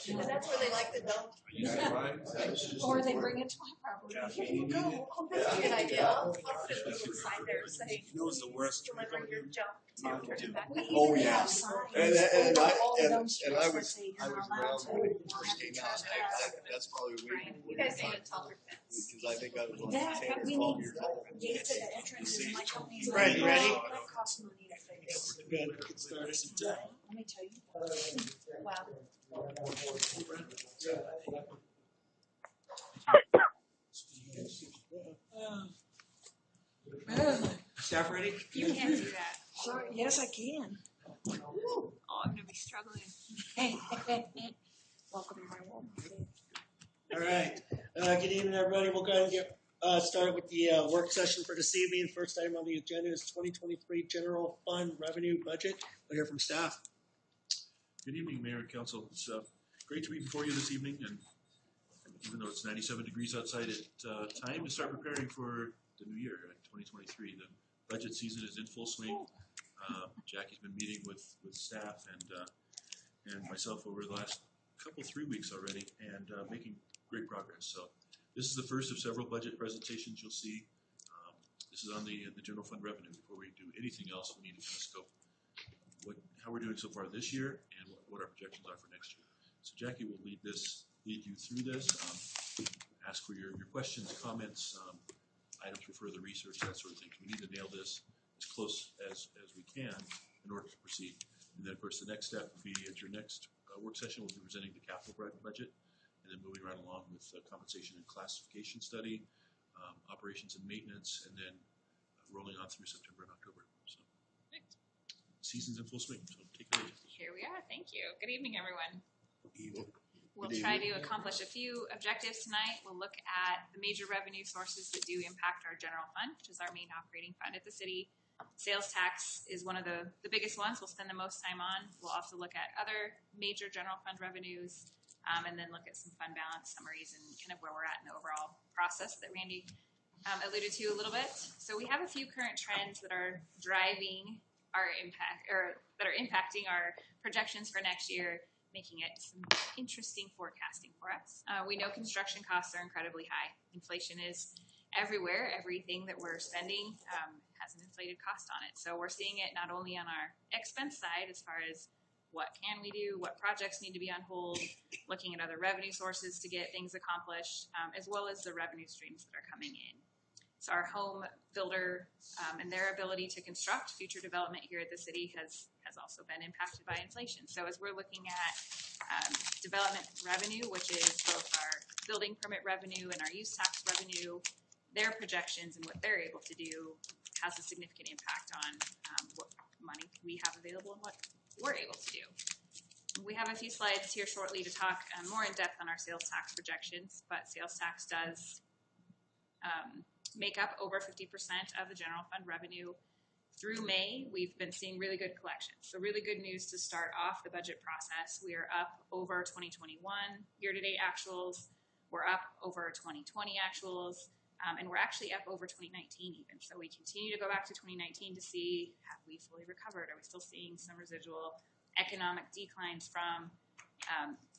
And that's where they like to dump. Or they bring it to my property. Here you go. Oh, that's a good idea. I'll put a little sign there saying, knows the worst. deliver your junk to turn it back. Oh, yeah. And I was I around when it first came out. That's probably way before You guys need a taller fence. because I think I was like That, 10 or we 12 need years old. gates at the entrance and my company's like, Right, you ready? That costs money to fix. Good. Get started. Let me tell you. Wow. Staff ready? You can't do that. Sorry, yes, I can. Oh, I'm gonna be struggling. Welcome to my world. All right. Good evening, everybody. We'll go ahead and get started with the work session for this evening. First item on the agenda is 2023 General Fund Revenue Budget. We'll hear from staff. Good evening, Mayor and Council. It's great to be before you this evening, and even though it's 97 degrees outside, it's time to start preparing for the new year, 2023. The budget season is in full swing. Jackie's been meeting with staff and myself over the last 3 weeks already, and making great progress. So this is the first of several budget presentations you'll see. This is on the general fund revenue. Before we do anything else, we need to kind of scope how we're doing so far this year and what our projections are for next year. So Jackie will lead you through this, ask for your questions, comments, items for further research, that sort of thing. We need to nail this as close as we can in order to proceed. And then, of course, the next step will be at your next work session, we'll be presenting the capital budget, and then moving right along with compensation and classification study, operations and maintenance, and then rolling on through September and October. So. Season's in full swing, so take it away. Here we are. Thank you. Good evening, everyone. We'll Good try evening. to accomplish a few objectives tonight. We'll look at the major revenue sources that do impact our general fund, which is our main operating fund at the city. Sales tax is one of the biggest ones we'll spend the most time on. We'll also look at other major general fund revenues, and then look at some fund balance summaries and kind of where we're at in the overall process that Randy alluded to a little bit. So we have a few current trends that are driving our impact, or that are impacting our projections for next year, making it some interesting forecasting for us. We know construction costs are incredibly high. Inflation is everywhere. Everything that we're spending has an inflated cost on it. So we're seeing it not only on our expense side as far as what can we do, what projects need to be on hold, looking at other revenue sources to get things accomplished, as well as the revenue streams that are coming in. So our home builder and their ability to construct future development here at the city has also been impacted by inflation. So as we're looking at development revenue, which is both our building permit revenue and our use tax revenue, their projections and what they're able to do has a significant impact on what money we have available and what we're able to do. We have a few slides here shortly to talk more in depth on our sales tax projections, but sales tax does make up over 50% of the general fund revenue. Through May, we've been seeing really good collections. So really good news to start off the budget process. We are up over 2021 year-to-date actuals. We're up over 2020 actuals. And we're actually up over 2019 even. So we continue to go back to 2019 to see, have we fully recovered? Are we still seeing some residual economic declines from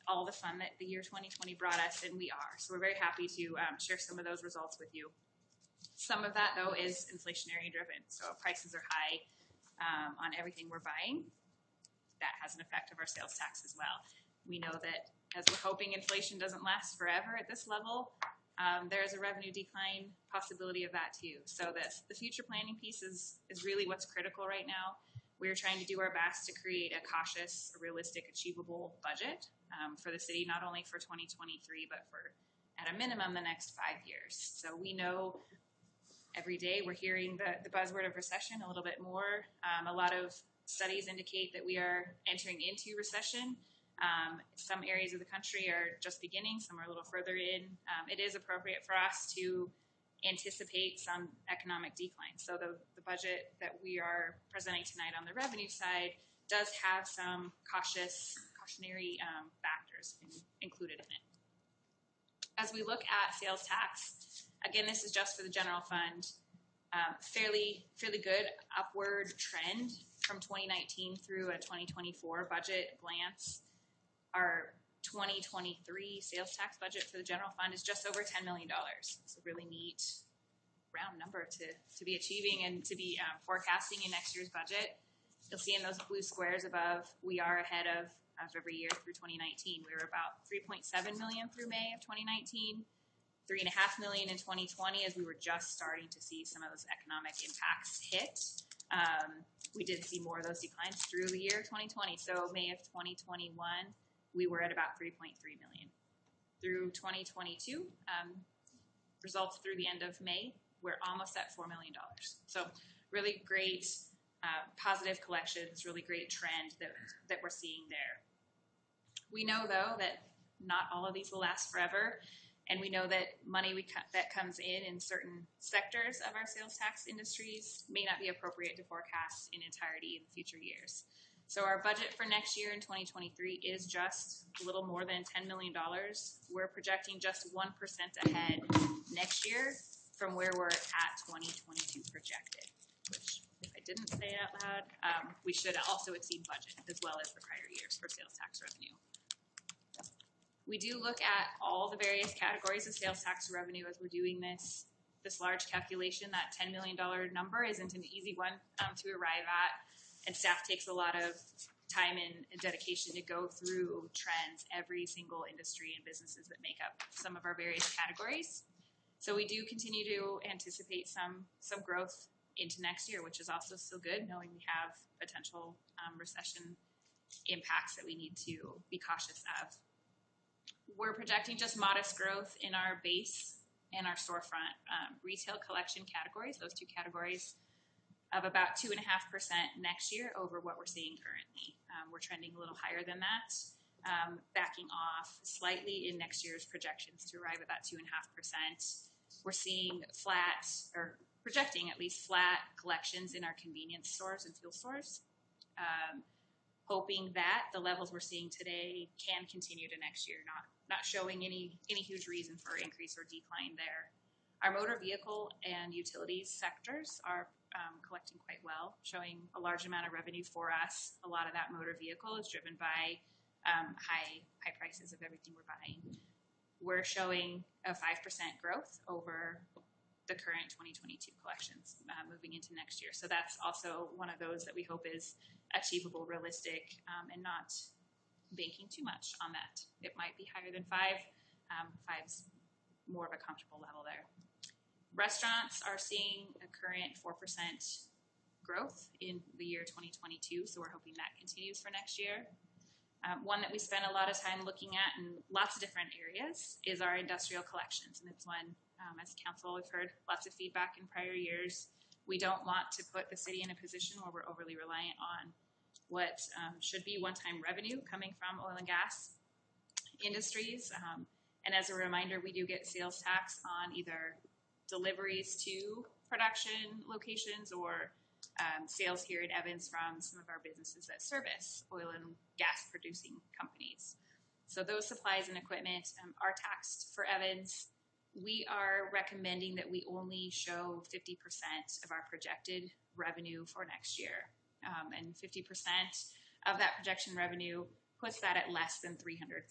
all the fun that the year 2020 brought us? And we are. So we're very happy to share some of those results with you. Some of that, though, is inflationary driven. So if prices are high on everything we're buying, that has an effect of our sales tax as well. We know that as we're hoping inflation doesn't last forever at this level, there's a revenue decline possibility of that too. So the future planning piece is really what's critical right now. We're trying to do our best to create a cautious, realistic, achievable budget for the city, not only for 2023, but for, at a minimum, the next 5 years. So we know every day we're hearing the buzzword of recession a little bit more. A lot of studies indicate that we are entering into recession. Some areas of the country are just beginning, some are a little further in. It is appropriate for us to anticipate some economic decline. So the budget that we are presenting tonight on the revenue side does have some cautionary factors included in it. As we look at sales tax, again, this is just for the general fund, fairly good upward trend from 2019 through a 2024 budget glance. Our 2023 sales tax budget for the general fund is just over $10 million. It's a really neat round number to be achieving and to be forecasting in next year's budget. You'll see in those blue squares above, we are ahead of every year through 2019. We were about 3.7 million through May of 2019, 3.5 million in 2020 as we were just starting to see some of those economic impacts hit. We did see more of those declines through the year 2020. So May of 2021, we were at about 3.3 million. Through 2022, results through the end of May, we're almost at $4 million. So really great positive collections, really great trend that we're seeing there. We know, though, that not all of these will last forever, and we know that money that comes in certain sectors of our sales tax industries may not be appropriate to forecast in entirety in future years. So our budget for next year in 2023 is just a little more than $10 million. We're projecting just 1% ahead next year from where we're at 2022 projected, which, if I didn't say it out loud, we should also exceed budget as well as the prior years for sales tax revenue. We do look at all the various categories of sales tax revenue as we're doing this large calculation. That $10 million number isn't an easy one to arrive at, and staff takes a lot of time and dedication to go through trends, every single industry and businesses that make up some of our various categories. So we do continue to anticipate some growth into next year, which is also still good, knowing we have potential recession impacts that we need to be cautious of. We're projecting just modest growth in our base and our storefront retail collection categories, those two categories, of about 2.5% next year over what we're seeing currently. We're trending a little higher than that, backing off slightly in next year's projections to arrive at that 2.5%. We're seeing flat, or projecting at least flat collections in our convenience stores and fuel stores, hoping that the levels we're seeing today can continue to next year, not showing any huge reason for increase or decline there. Our motor vehicle and utilities sectors are collecting quite well, showing a large amount of revenue for us. A lot of that motor vehicle is driven by high prices of everything we're buying. We're showing a 5% growth over the current 2022 collections moving into next year. So that's also one of those that we hope is achievable, realistic, and not banking too much on that. It might be higher than 5. 5's more of a comfortable level there. Restaurants are seeing a current 4% growth in the year 2022, so we're hoping that continues for next year. One that we spend a lot of time looking at in lots of different areas is our industrial collections, and it's one, as council, we've heard lots of feedback in prior years. We don't want to put the city in a position where we're overly reliant on what should be one-time revenue coming from oil and gas industries. And as a reminder, we do get sales tax on either deliveries to production locations or sales here in Evans from some of our businesses that service oil and gas producing companies. So those supplies and equipment are taxed for Evans. We are recommending that we only show 50% of our projected revenue for next year. And 50% of that projection revenue puts that at less than $300,000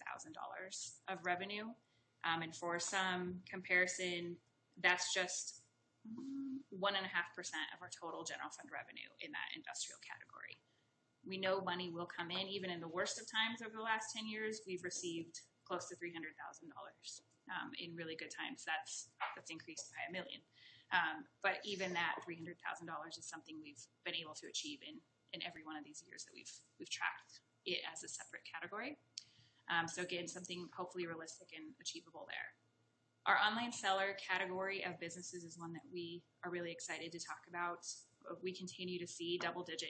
of revenue. And for some comparison, that's just 1.5% of our total general fund revenue in that industrial category. We know money will come in. Even in the worst of times over the last 10 years, we've received close to $300,000. In really good times, that's increased by $1 million. But even that $300,000 is something we've been able to achieve in every one of these years that we've tracked it as a separate category. So again, something hopefully realistic and achievable there. Our online seller category of businesses is one that we are really excited to talk about. We continue to see double-digit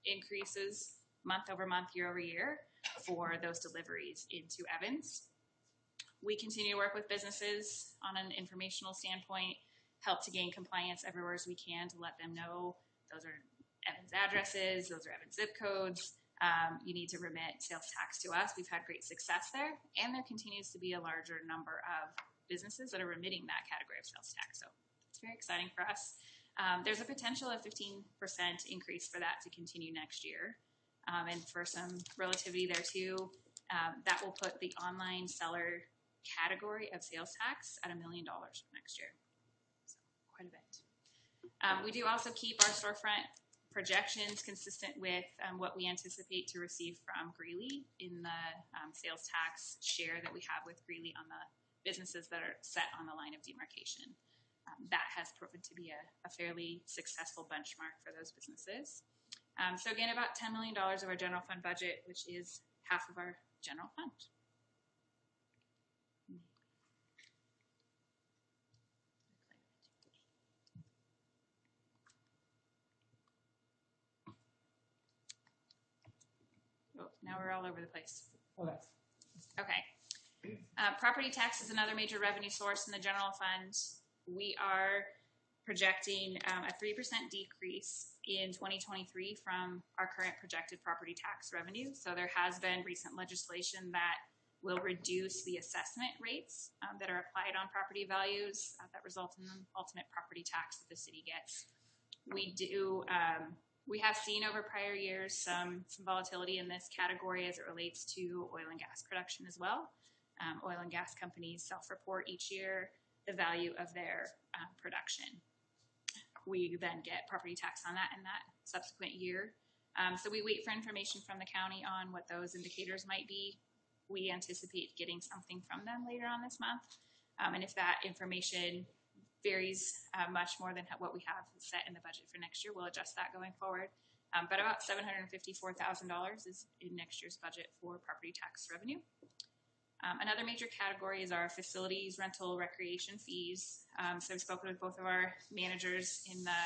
increases month over month, year over year for those deliveries into Evans. We continue to work with businesses on an informational standpoint, help to gain compliance everywhere as we can to let them know those are Evans addresses, those are Evans zip codes. You need to remit sales tax to us. We've had great success there, and there continues to be a larger number of businesses that are remitting that category of sales tax. So it's very exciting for us. There's a potential of 15% increase for that to continue next year. And for some relativity there too, That will put the online seller category of sales tax at $1 million for next year. So quite a bit. We do also keep our storefront projections consistent with what we anticipate to receive from Greeley in the sales tax share that we have with Greeley on the businesses that are set on the line of demarcation. That has proven to be a fairly successful benchmark for those businesses. So again, about $10 million of our general fund budget, which is half of our general fund. Oh, now we're all over the place. Okay. Property tax is another major revenue source in the general fund. We are projecting a 3% decrease in 2023 from our current projected property tax revenue. So there has been recent legislation that will reduce the assessment rates that are applied on property values that result in the ultimate property tax that the city gets. We have seen over prior years some volatility in this category as it relates to oil and gas production as well. Oil and gas companies self-report each year the value of their production. We then get property tax on that in that subsequent year. So we wait for information from the county on what those indicators might be. We anticipate getting something from them later on this month. And if that information varies much more than what we have set in the budget for next year, we'll adjust that going forward. But about $754,000 is in next year's budget for property tax revenue. Another major category is our facilities rental recreation fees. So I've spoken with both of our managers in the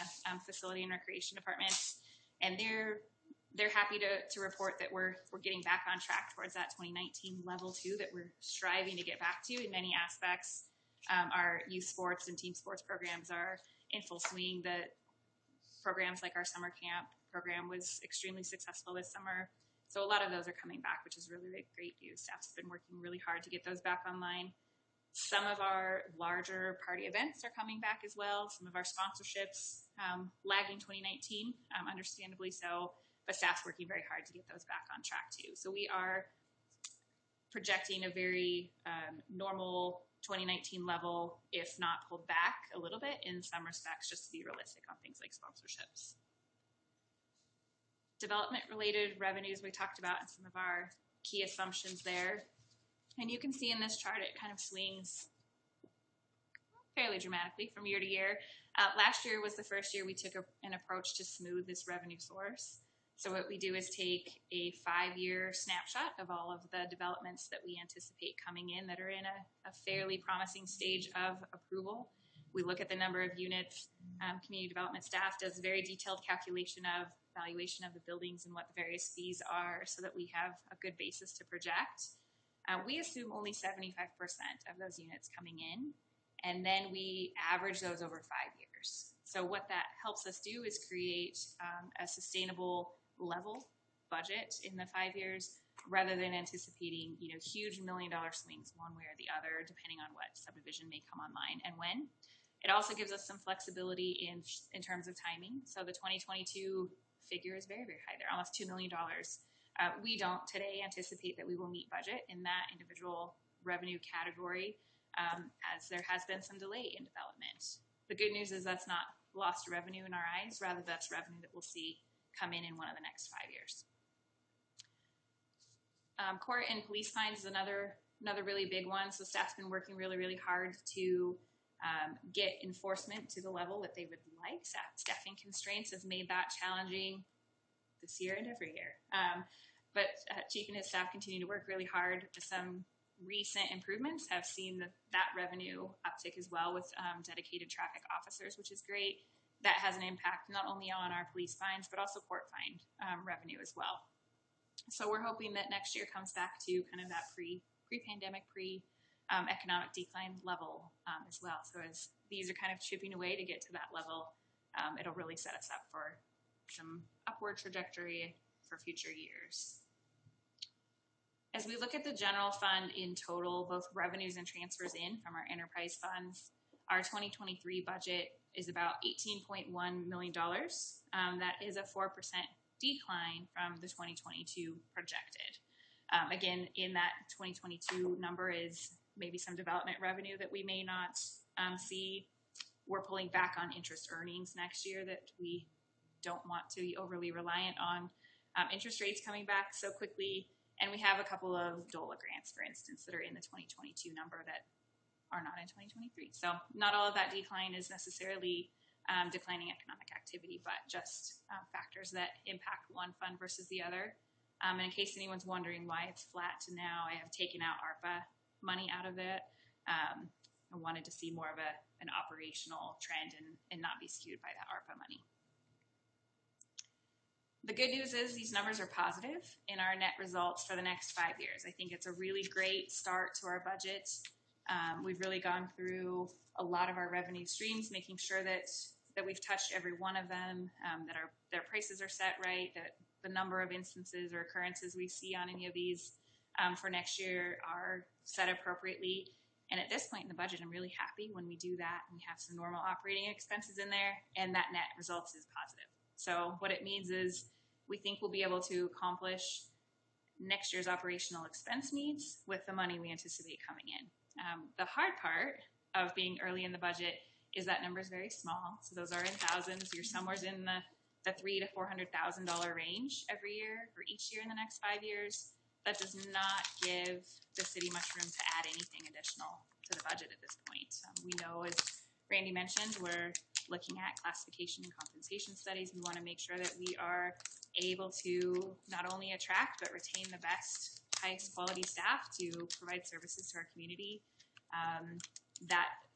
facility and recreation departments, and they're happy to report that we're getting back on track towards that 2019 level too, that we're striving to get back to in many aspects. Our youth sports and team sports programs are in full swing. The programs like our summer camp program was extremely successful this summer. So a lot of those are coming back, which is really, really great news. Staff's been working really hard to get those back online. Some of our larger party events are coming back as well. Some of our sponsorships lagging 2019, understandably so, but staff's working very hard to get those back on track too. So we are projecting a very normal 2019 level, if not pulled back a little bit in some respects, just to be realistic on things like sponsorships. Development-related revenues we talked about and some of our key assumptions there. And you can see in this chart it kind of swings fairly dramatically from year to year. Last year was the first year we took an approach to smooth this revenue source. So what we do is take a 5-year snapshot of all of the developments that we anticipate coming in that are in a fairly promising stage of approval. We look at the number of units. Community development staff does a very detailed calculation of valuation of the buildings and what the various fees are so that we have a good basis to project. We assume only 75% of those units coming in, and then we average those over 5 years. So what that helps us do is create a sustainable level budget in the 5 years rather than anticipating huge $1 million swings one way or the other depending on what subdivision may come online and when. It also gives us some flexibility in terms of timing. So the 2022 figure is very, very high. They're almost $2 million. We don't today anticipate that we will meet budget in that individual revenue category as there has been some delay in development. The good news is that's not lost revenue in our eyes. Rather, that's revenue that we'll see come in one of the next 5 years. Court and police fines is another really big one. So staff's been working really, really hard to get enforcement to the level that they would like. Staffing constraints has made that challenging this year and every year. But Chief and his staff continue to work really hard. Some recent improvements have seen that revenue uptick as well with dedicated traffic officers, which is great. That has an impact not only on our police fines, but also court fine revenue as well. So we're hoping that next year comes back to kind of that pre-pandemic, economic decline level as well. So as these are kind of chipping away to get to that level, it'll really set us up for some upward trajectory for future years. As we look at the general fund in total, both revenues and transfers in from our enterprise funds, our 2023 budget is about $18.1 million. That is a 4% decline from the 2022 projected. Again, in that 2022 number is maybe some development revenue that we may not see. We're pulling back on interest earnings next year that we don't want to be overly reliant on interest rates coming back so quickly. And we have a couple of DOLA grants, for instance, that are in the 2022 number that are not in 2023. So not all of that decline is necessarily declining economic activity, but just factors that impact one fund versus the other. And in case anyone's wondering why it's flat to now, I have taken out ARPA money out of it. I wanted to see more of an operational trend and not be skewed by that ARPA money. The good news is these numbers are positive in our net results for the next 5 years. I think it's a really great start to our budget. We've really gone through a lot of our revenue streams, making sure that we've touched every one of them, that their prices are set right, that the number of instances or occurrences we see on any of these for next year are set appropriately. And at this point in the budget, I'm really happy when we do that and we have some normal operating expenses in there and that net results is positive. So what it means is we think we'll be able to accomplish next year's operational expense needs with the money we anticipate coming in. The hard part of being early in the budget is that number is very small. So those are in thousands. You're somewhere in the $300,000 to $400,000 range every year for each year in the next 5 years. That does not give the city much room to add anything additional to the budget at this point. We know, as Randy mentioned, we're looking at classification and compensation studies. We want to make sure that we are able to not only attract but retain the best, highest quality staff to provide services to our community.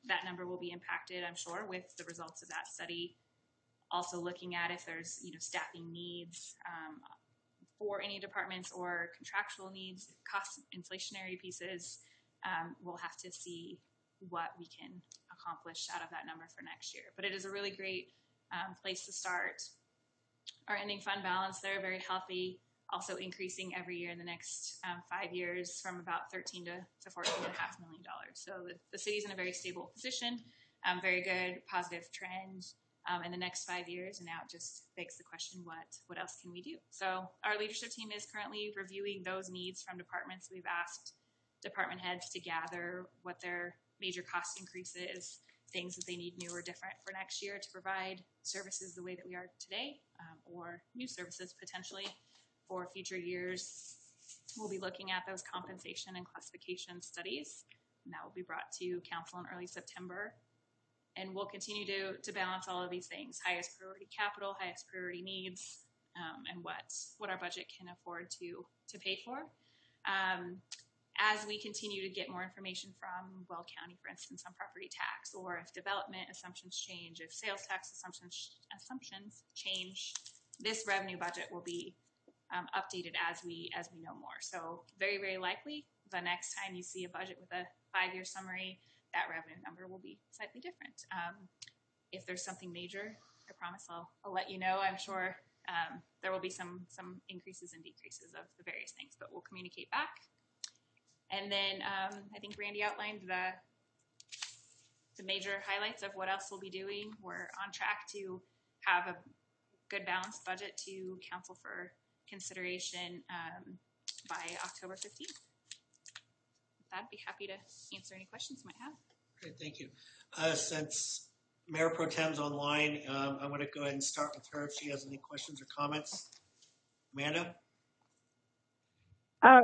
That number will be impacted, I'm sure, with the results of that study. Also looking at if there's staffing needs for any departments or contractual needs, cost inflationary pieces. We'll have to see what we can accomplish out of that number for next year. But it is a really great place to start. Our ending fund balance, they're very healthy, also increasing every year in the next 5 years from about $13 to $14.5 million. So the city's in a very stable position, very good positive trend in the next 5 years. And now it just begs the question, what else can we do? So our leadership team is currently reviewing those needs from departments. We've asked department heads to gather what their major cost increases, things that they need new or different for next year to provide services the way that we are today, or new services potentially for future years. We'll be looking at those compensation and classification studies, and that will be brought to council in early September. And we'll continue to balance all of these things: highest priority capital, highest priority needs, and what our budget can afford to pay for. As we continue to get more information from Weld County, for instance, on property tax, or if development assumptions change, if sales tax assumptions change, this revenue budget will be updated as we know more. So very, very likely the next time you see a budget with a 5-year summary, that revenue number will be slightly different. If there's something major, I promise I'll let you know. I'm sure there will be some increases and decreases of the various things, but we'll communicate back. And then I think Randy outlined the major highlights of what else we'll be doing. We're on track to have a good balanced budget to council for consideration by October 15th. With that, I'd be happy to answer any questions you might have. Great, thank you. Since Mayor Pro Tem's online, I'm going to go ahead and start with her if she has any questions or comments. Amanda?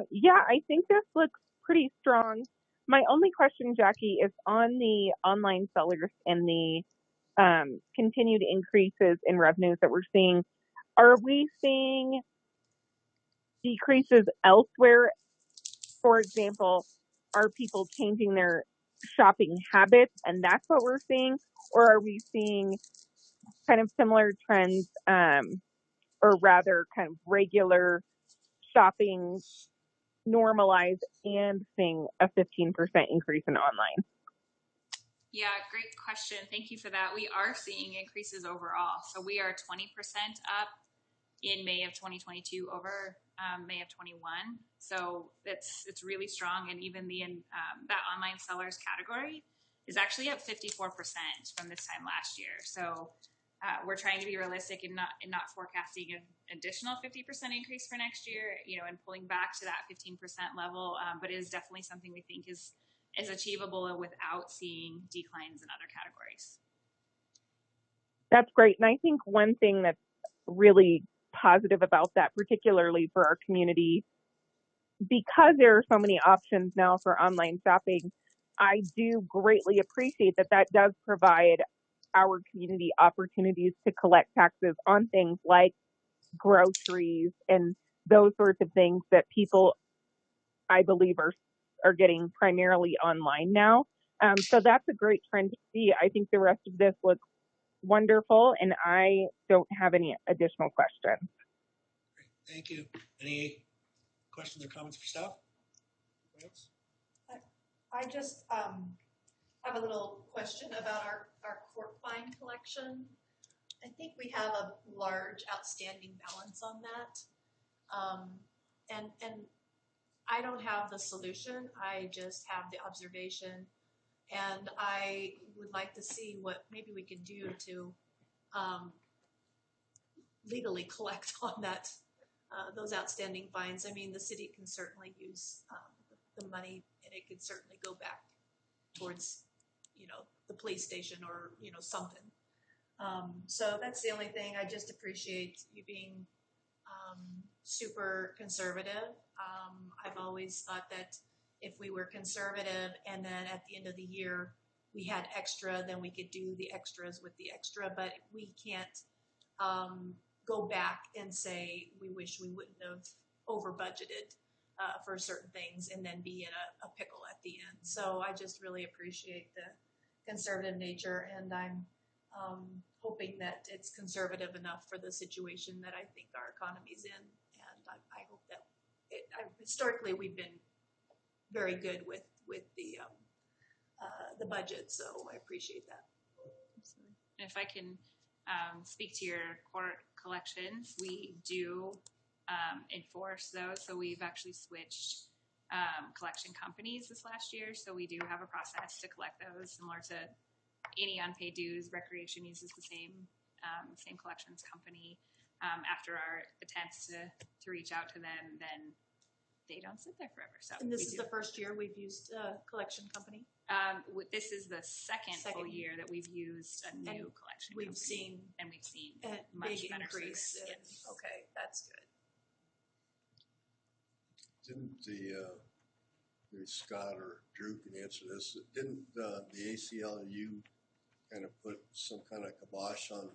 Yeah, I think this looks pretty strong. My only question, Jackie, is on the online sellers and the continued increases in revenues that we're seeing. Are we seeing decreases elsewhere? For example, are people changing their shopping habits and that's what we're seeing? Or are we seeing kind of similar trends, or rather kind of regular shopping normalize and seeing a 15% increase in online? Yeah, great question. Thank you for that. We are seeing increases overall. So we are 20% up in May of 2022 over May of 21. So it's really strong. And even that online sellers category is actually up 54% from this time last year. So we're trying to be realistic and not forecasting an additional 50% increase for next year, and pulling back to that 15% level. But it is definitely something we think is achievable without seeing declines in other categories. That's great. And I think one thing that's really positive about that, particularly for our community, because there are so many options now for online shopping, I do greatly appreciate that does provide our community opportunities to collect taxes on things like groceries and those sorts of things that people, I believe, are getting primarily online now. So that's a great trend to see. I think the rest of this looks wonderful, and I don't have any additional questions. Thank you. Any questions or comments for staff? I just have a little question about our court fine collection. I think we have a large outstanding balance on that. And I don't have the solution. I just have the observation. And I would like to see what maybe we can do to legally collect on that, those outstanding fines. I mean, the city can certainly use the money, and it could certainly go back towards, the police station or, something. So that's the only thing. I just appreciate you being super conservative. I've always thought that if we were conservative and then at the end of the year we had extra, then we could do the extras with the extra, but we can't go back and say we wish we wouldn't have over budgeted for certain things and then be in a pickle at the end. So I just really appreciate the conservative nature, and I'm hoping that it's conservative enough for the situation that I think our economy's in, and I hope that historically we've been very good with the budget, so I appreciate that. And if I can speak to your court collections, we do enforce those. So we've actually switched collection companies this last year. So we do have a process to collect those, similar to any unpaid dues. Recreation uses the same collections company. After our attempts to reach out to them, then they don't sit there forever. So and this is the first year we've used a collection company? This is the second full year that we've used a new collection We've company. seen We've seen a much big better increase. service. Yes. Okay, that's good. Didn't maybe Scott or Drew can answer this, didn't the ACLU kind of put some kind of kibosh on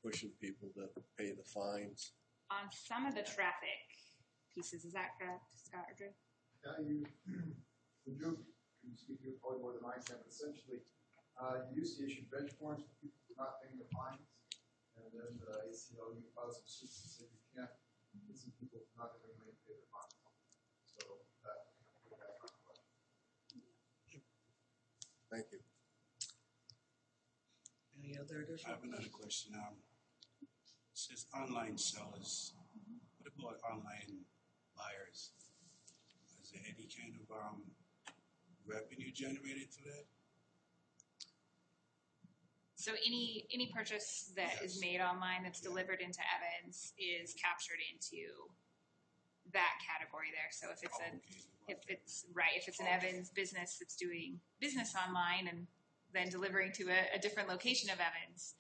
pushing people to pay the fines? On some of the traffic pieces, is that correct, Scott or Drew? Yeah, Drew can speak to it probably more than I can, but essentially, you used to issue bench warrants for people who are not paying their fines, and then the ACLU filed some suits and said you can't get some people who are not going to pay their fines. So that put that on the question. Thank you. Any other I additional? have another question. It says online sellers. What about online buyers? Is there any kind of revenue generated through that? So any purchase that is made online that's delivered into Evans is captured into that category there. So if it's if it's an Evans business that's doing business online and then delivering to a different location of Evans,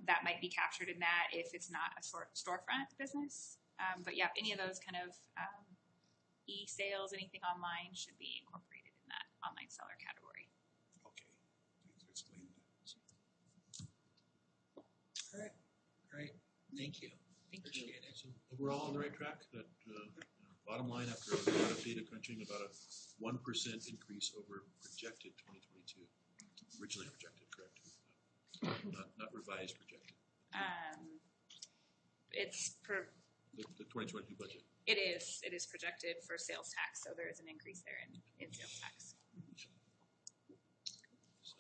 that might be captured in that if it's not a storefront business. But yeah, any of those kind of e-sales, anything online should be incorporated in that online seller category. Okay, thanks for explaining that. All right, great. Thank you. Appreciate it. So overall on the right track. That bottom line, after a lot of data crunching, about a 1% increase over projected 2022. Originally projected, correct? Not revised, projected. It's The 2022 budget. It is projected for sales tax, so there is an increase there in sales tax. So,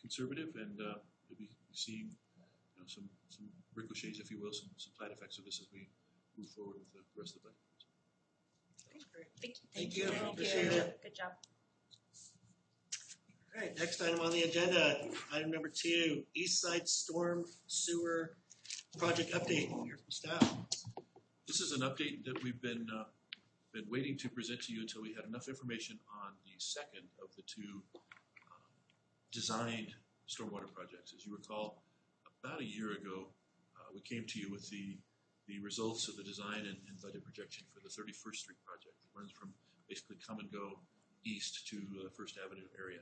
conservative, and maybe seeing some ricochets, if you will, some side effects of this as we move forward with the rest of the budget. That's great. Thank you. Thank you. Thank Appreciate you. it. Good job. All right, next item on the agenda, item number 2, East Side Storm Sewer Project Update. Here from staff. This is an update that we've been waiting to present to you until we had enough information on the second of the 2 designed stormwater projects. As you recall, about a year ago, we came to you with the results of the design and budget projection for the 31st Street project. It runs from basically come and go east to the First Avenue area.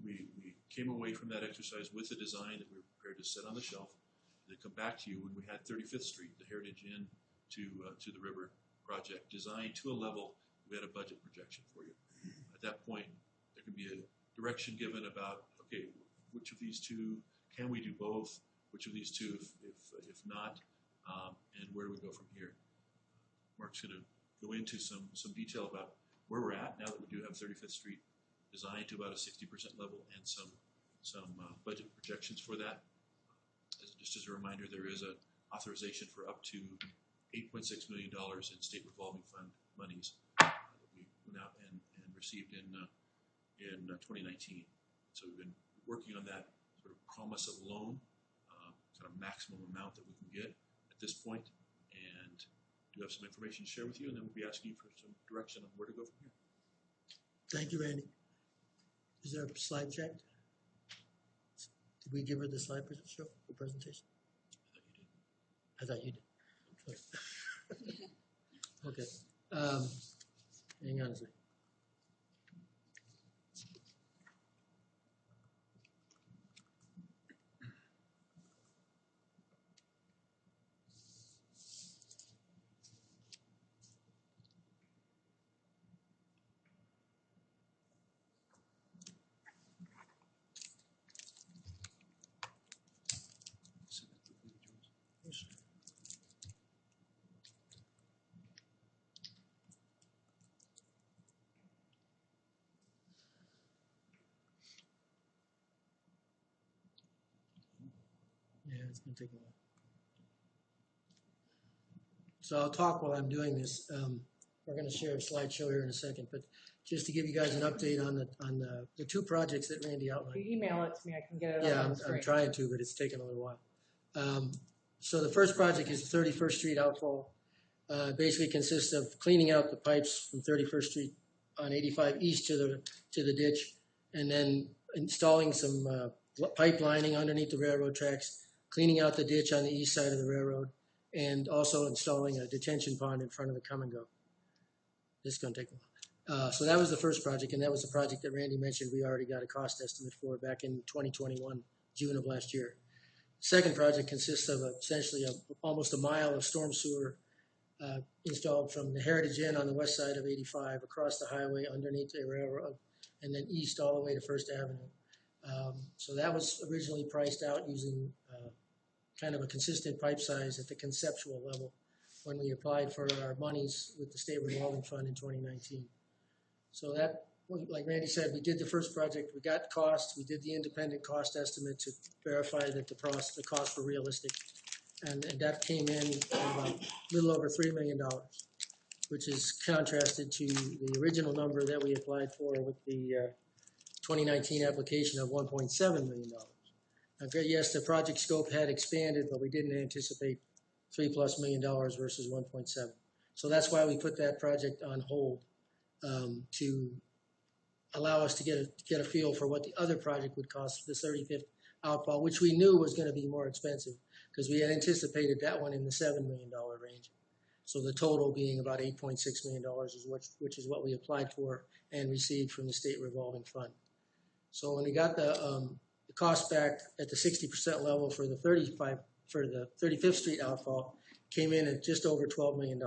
We came away from that exercise with a design that we were prepared to set on the shelf and then come back to you when we had 35th Street, the Heritage Inn to the river project, designed to a level we had a budget projection for you. At that point, there can be a direction given about, okay, which of these 2, can we do both? Which of these 2, if not, and where do we go from here? Mark's going to go into some detail about where we're at now that we do have 35th Street designed to about a 60% level and some budget projections for that. Just as a reminder, there is an authorization for up to $8.6 million in state revolving fund monies that we went out and received in 2019. So we've been working on that sort of promise of loan, kind of maximum amount that we can get at this point, and do have some information to share with you, and then we'll be asking you for some direction on where to go from here. Thank you, Randy. Is there a slide check? Did we give her the slide presentation? I thought you did. Okay. Hang on a second. Yeah, it's going to take a while. So I'll talk while I'm doing this. We're going to share a slideshow here in a second, but just to give you guys an update on the 2 projects that Randy If outlined. you email it to me, I can get it Yeah, up on the screen. I'm trying to, but it's taken a little while. So the first project is 31st Street Outfall. Basically consists of cleaning out the pipes from 31st Street on 85 east to the ditch, and then installing some pipe lining underneath the railroad tracks, cleaning out the ditch on the east side of the railroad, and also installing a detention pond in front of the come and go. This is going to take a while. So that was the first project, and that was the project that Randy mentioned we already got a cost estimate for back in 2021, June of last year. Second project consists of essentially almost a mile of storm sewer installed from the Heritage Inn on the west side of 85 across the highway underneath the railroad and then east all the way to First Avenue. So that was originally priced out using kind of a consistent pipe size at the conceptual level when we applied for our monies with the state revolving fund in 2019. So that, like Randy said, we did the first project, we got costs, we did the independent cost estimate to verify that the costs were realistic. And that came in about a little over $3 million, which is contrasted to the original number that we applied for with the 2019 application of $1.7 million. Now, yes, the project scope had expanded, but we didn't anticipate $3+ million versus 1.7. So that's why we put that project on hold to allow us to get a feel for what the other project would cost, the 35th Outfall, which we knew was going to be more expensive because we had anticipated that one in the $7 million range. So the total being about $8.6 million, which is what we applied for and received from the state revolving fund. So when we got the cost back at the 60% level for the 35th Street Outfall, came in at just over $12 million.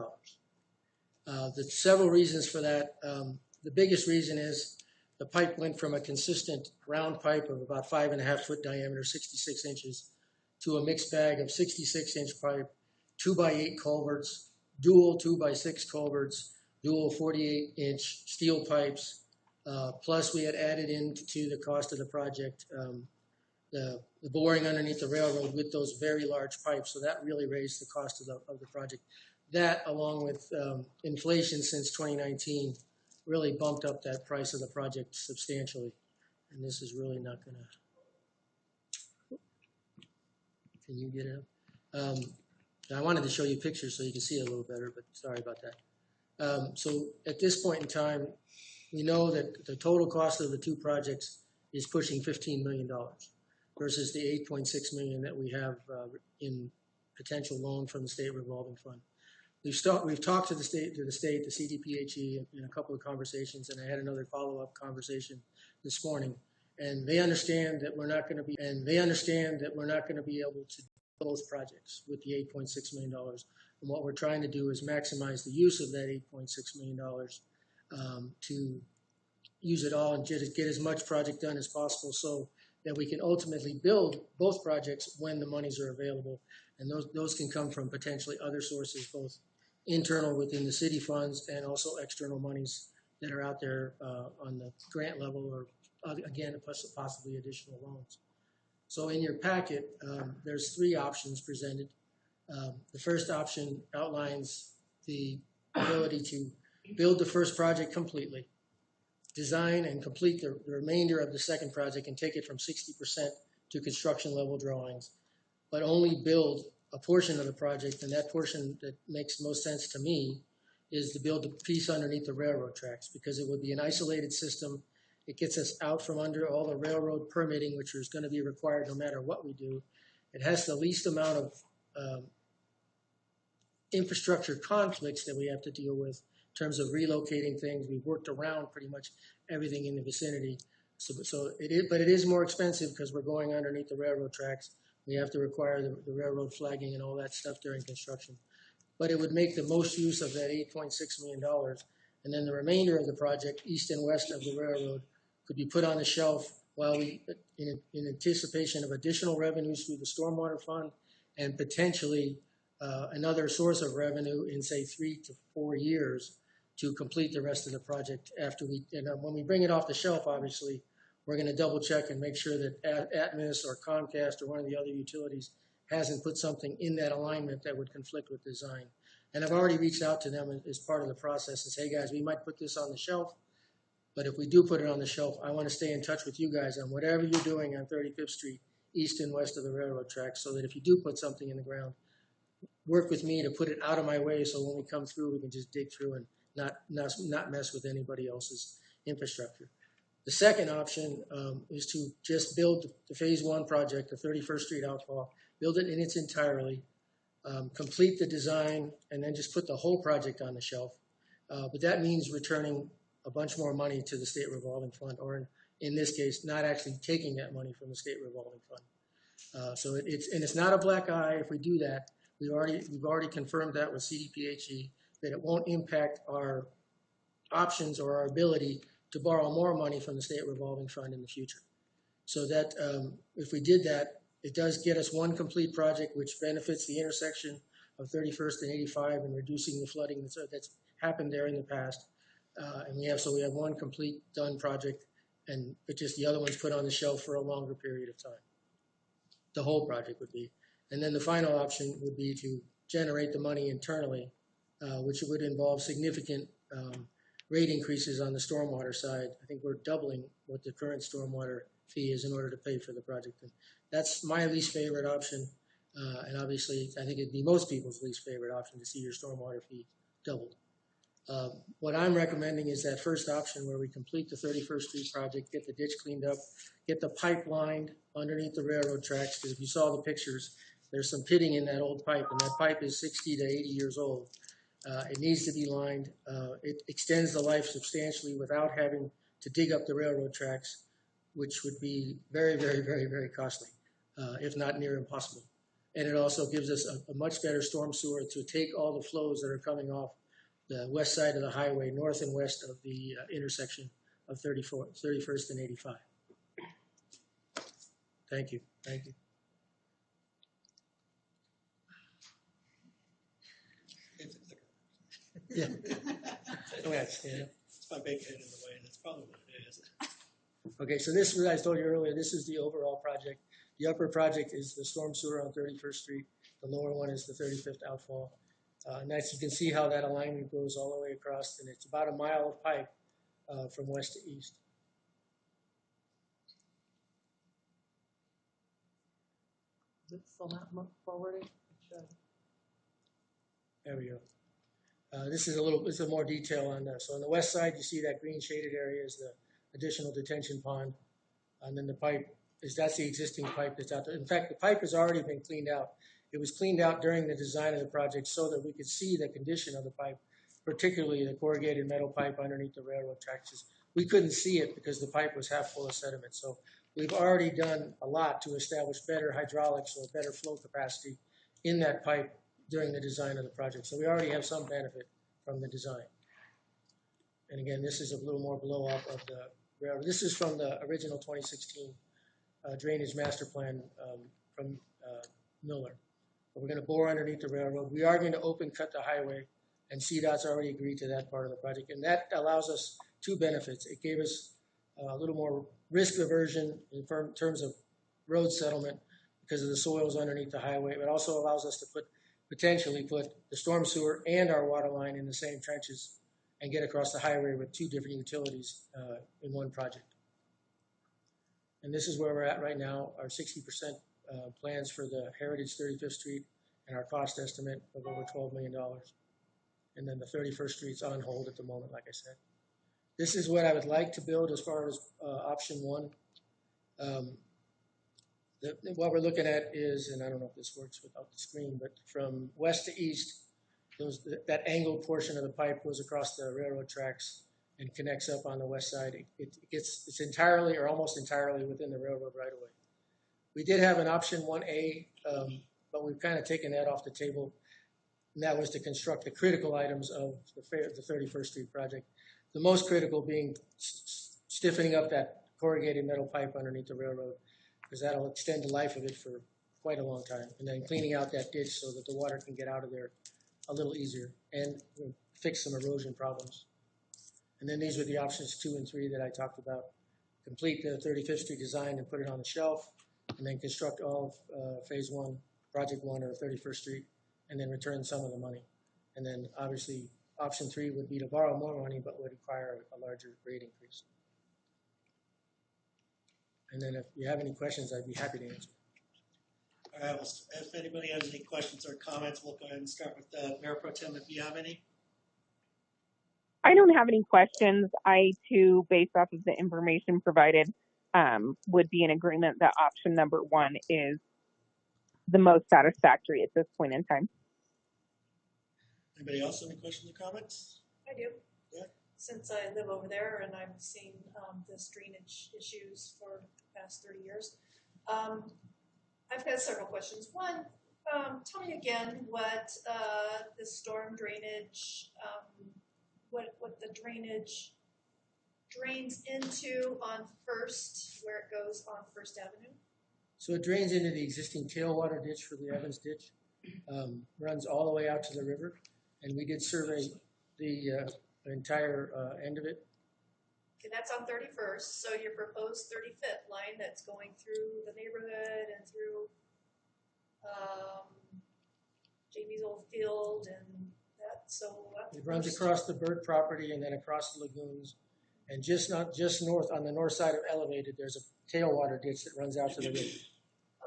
There's several reasons for that. The biggest reason is the pipe went from a consistent round pipe of about 5.5 foot diameter, 66 inches, to a mixed bag of 66-inch pipe, 2x8 culverts, dual 2x6 culverts, dual 48-inch steel pipes. Plus, we had added into the cost of the project the boring underneath the railroad with those very large pipes. So that really raised the cost of the project. That, along with inflation since 2019, really bumped up that price of the project substantially. And this is really not gonna, can you get it up? I wanted to show you pictures so you can see it a little better, but sorry about that. So at this point in time, we know that the total cost of the two projects is pushing $15 million versus the $8.6 million that we have in potential loan from the state revolving fund. We've talked to the state, the CDPHE, in a couple of conversations, and I had another follow-up conversation this morning. And they understand that we're not going to be, able to do both projects with the $8.6 million. And what we're trying to do is maximize the use of that $8.6 million to use it all and get as much project done as possible, so that we can ultimately build both projects when the monies are available. And those can come from potentially other sources, both internal within the city funds and also external monies that are out there on the grant level, or again, possibly additional loans. So in your packet, there's three options presented. The first option outlines the ability to build the first project completely, design and complete the remainder of the second project and take it from 60% to construction level drawings, but only build a portion of the project. And that portion that makes most sense to me is to build the piece underneath the railroad tracks, because it would be an isolated system. It gets us out from under all the railroad permitting, which is going to be required no matter what we do. It has the least amount of infrastructure conflicts that we have to deal with in terms of relocating things. We've worked around pretty much everything in the vicinity. But it is more expensive because we're going underneath the railroad tracks. We have to require the railroad flagging and all that stuff during construction. But it would make the most use of that $8.6 million. And then the remainder of the project, east and west of the railroad, could be put on the shelf while we, in anticipation of additional revenues through the stormwater fund and potentially another source of revenue in, say, 3 to 4 years to complete the rest of the project after we, and when we bring it off the shelf, obviously, we're going to double check and make sure that Atmos or Comcast or one of the other utilities hasn't put something in that alignment that would conflict with design. And I've already reached out to them as part of the process and say, hey guys, we might put this on the shelf, but if we do put it on the shelf, I want to stay in touch with you guys on whatever you're doing on 35th Street, east and west of the railroad tracks, so that if you do put something in the ground, work with me to put it out of my way, so when we come through, we can just dig through and not mess with anybody else's infrastructure. The second option is to just build the phase one project, the 31st Street Outfall, build it in its entirety, complete the design, and then just put the whole project on the shelf. But that means returning a bunch more money to the state revolving fund, or in this case, not actually taking that money from the state revolving fund. So it's not a black eye if we do that. We've already confirmed that with CDPHE, that it won't impact our options or our ability to borrow more money from the state revolving fund in the future. So that if we did that, it does get us one complete project, which benefits the intersection of 31st and 85 and reducing the flooding that's happened there in the past. And we have one complete done project, but just the other one's put on the shelf for a longer period of time. The whole project would be. And then the final option would be to generate the money internally, which would involve significant rate increases on the stormwater side. I think we're doubling what the current stormwater fee is in order to pay for the project. And that's my least favorite option. And obviously, I think it'd be most people's least favorite option to see your stormwater fee doubled. What I'm recommending is that first option where we complete the 31st Street project, get the ditch cleaned up, get the pipe lined underneath the railroad tracks, because if you saw the pictures, there's some pitting in that old pipe, and that pipe is 60 to 80 years old. It needs to be lined. It extends the life substantially without having to dig up the railroad tracks, which would be very, very, very, very costly, if not near impossible. And it also gives us a much better storm sewer to take all the flows that are coming off the west side of the highway, north and west of the intersection of 31st and 85. Thank you. Thank you. Yeah. Go ahead, stand up. It's my big head in the way, and that's probably what it is. Okay, so this, as I told you earlier, this is the overall project. The upper project is the storm sewer on 31st Street. The lower one is the 35th Outfall. And as you can see how that alignment goes all the way across, and it's about a mile of pipe from west to east. Is it still not forwarding? There we go. This is a more detail on that. So on the west side, you see that green shaded area is the additional detention pond. And then the pipe that's the existing pipe that's out there. In fact, the pipe has already been cleaned out. It was cleaned out during the design of the project so that we could see the condition of the pipe, particularly the corrugated metal pipe underneath the railroad tracks. We couldn't see it because the pipe was half full of sediment. So we've already done a lot to establish better hydraulics or better flow capacity in that pipe during the design of the project. So we already have some benefit from the design. And again, this is a little more blow up of the railroad. This is from the original 2016 drainage master plan from Miller. But we're going to bore underneath the railroad. We are going to open cut the highway, and CDOT's already agreed to that part of the project. And that allows us two benefits. It gave us a little more risk aversion in terms of road settlement because of the soils underneath the highway. It also allows us to potentially put the storm sewer and our water line in the same trenches and get across the highway with two different utilities in one project. And this is where we're at right now, our 60% plans for the Heritage 35th Street and our cost estimate of over $12 million. And then the 31st Street's on hold at the moment, like I said. This is what I would like to build as far as option one. What we're looking at is, and I don't know if this works without the screen, but from west to east, that angled portion of the pipe goes across the railroad tracks and connects up on the west side. It's entirely or almost entirely within the railroad right away. We did have an option 1A, but we've kind of taken that off the table, and that was to construct the critical items of the 31st Street project. The most critical being stiffening up that corrugated metal pipe underneath the railroad, because that'll extend the life of it for quite a long time, and then cleaning out that ditch so that the water can get out of there a little easier and fix some erosion problems. And then these were the options 2 and 3 that I talked about. Complete the 35th Street design and put it on the shelf, and then construct all of Phase 1, Project 1, or 31st Street, and then return some of the money. And then obviously option 3 would be to borrow more money, but would require a larger rate increase. And then if you have any questions, I'd be happy to answer. All right, well, if anybody has any questions or comments, we'll go ahead and start with Mayor Pro Tem, if you have any. I don't have any questions. I, too, based off of the information provided, would be in agreement that option number 1 is the most satisfactory at this point in time. Anybody else have any questions or comments? I do. Yeah. Since I live over there and I've seen this drainage issues for the past 30 years, I've got several questions. One, tell me again what the storm drainage, what the drainage drains into on First, where it goes on First Avenue. So it drains into the existing tailwater ditch for the Evans ditch, runs all the way out to the river, and we did survey the entire end of it. Okay, that's on 31st. So your proposed 35th line that's going through the neighborhood and through Jamie's old field and that. So it runs across the Bird property and then across the lagoons, and just north on the north side of Elevated, there's a tailwater ditch that runs out to the river.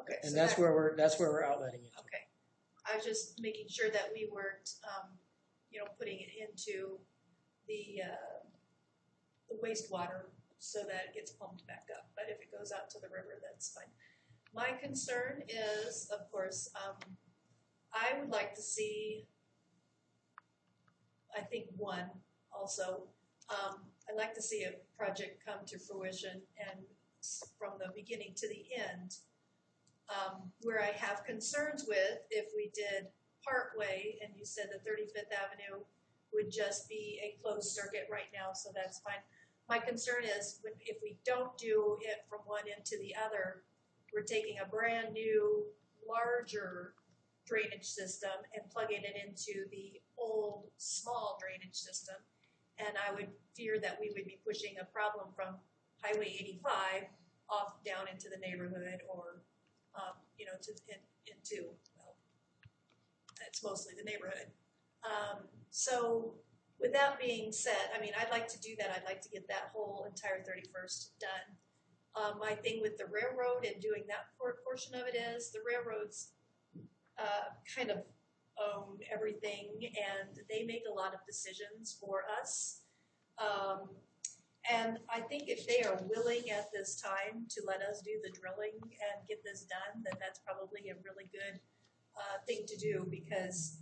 Okay, and so that's where we're outletting it. Okay, I was just making sure that we weren't, putting it into the wastewater so that it gets pumped back up. But if it goes out to the river, that's fine. My concern is, of course, I would like to see, I think one also, I'd like to see a project come to fruition and from the beginning to the end. Where I have concerns with, if we did partway, and you said the 35th Avenue would just be a closed circuit right now, so that's fine. My concern is if we don't do it from one end to the other, we're taking a brand new, larger drainage system and plugging it into the old, small drainage system. And I would fear that we would be pushing a problem from Highway 85 off down into the neighborhood or into, well, it's mostly the neighborhood. So with that being said, I mean, I'd like to do that. I'd like to get that whole entire 31st done. My thing with the railroad and doing that portion of it is the railroads kind of own everything, and they make a lot of decisions for us. And I think if they are willing at this time to let us do the drilling and get this done, then that's probably a really good thing to do, because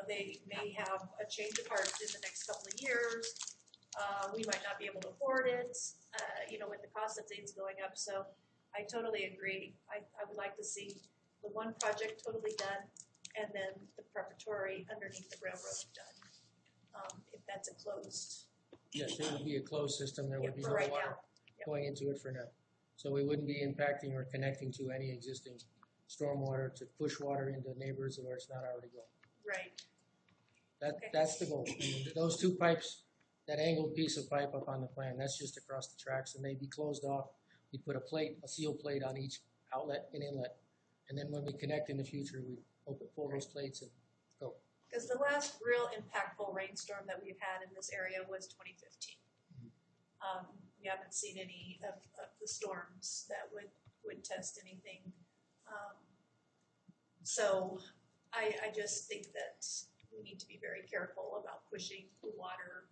they may have a change of heart in the next couple of years. We might not be able to afford it, with the cost of things going up. So I totally agree. I would like to see the one project totally done, and then the preparatory underneath the railroad done. If that's a closed. Yes, it would be a closed system. There would be for no right water now. Yep. going into it for now. So we wouldn't be impacting or connecting to any existing stormwater to push water into neighbors where it's not already going. Right. Okay. That's the goal. And those two pipes, that angled piece of pipe up on the plan, that's just across the tracks, and they'd be closed off. We put a seal plate on each outlet and inlet, and then when we connect in the future, we pull those plates and go. Because the last real impactful rainstorm that we've had in this area was 2015. We haven't seen any of the storms that would test anything. So I just think that we need to be very careful about pushing the water,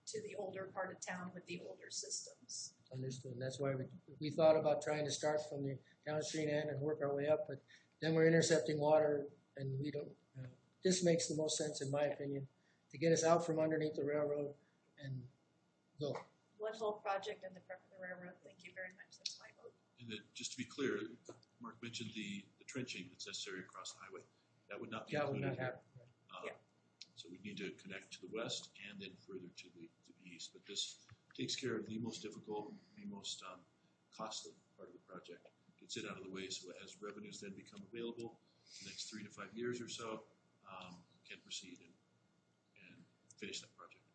to the older part of town with the older systems. Understood. And that's why we thought about trying to start from the downstream end and work our way up, but then we're intercepting water, and we don't. This makes the most sense, in my opinion, to get us out from underneath the railroad and go. One whole project in the prep of the railroad. Thank you very much. That's my vote. And then, just to be clear, Mark mentioned the trenching that's necessary across the highway. That would not be That would included not here. happen. So we need to connect to the west and then further to the east. But this takes care of the most difficult, the most costly part of the project. Gets it out of the way, so as revenues then become available the next 3 to 5 years or so, can proceed and finish that project.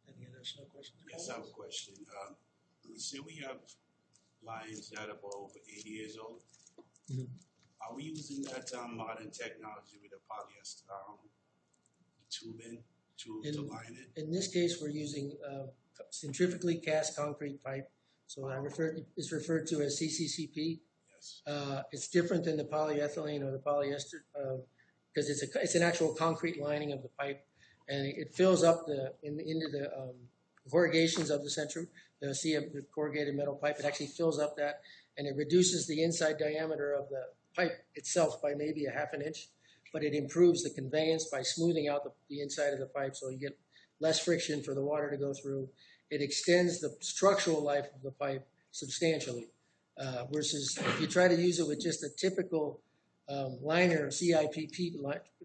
Any additional questions? Yes, I have a question. We say we have lines that are over 80 years old. Mhm. Are we using that modern technology with a polyester tubing to line it? In this case, we're using centrifugally cast concrete pipe. So it's referred to as CCCP. Yes. It's different than the polyethylene or the polyester because it's an actual concrete lining of the pipe, and it fills up into the corrugations of the corrugated metal pipe. It actually fills up that, and it reduces the inside diameter of the pipe itself by maybe a half an inch, but it improves the conveyance by smoothing out the inside of the pipe, so you get less friction for the water to go through. It extends the structural life of the pipe substantially. Versus if you try to use it with just a typical liner CIPP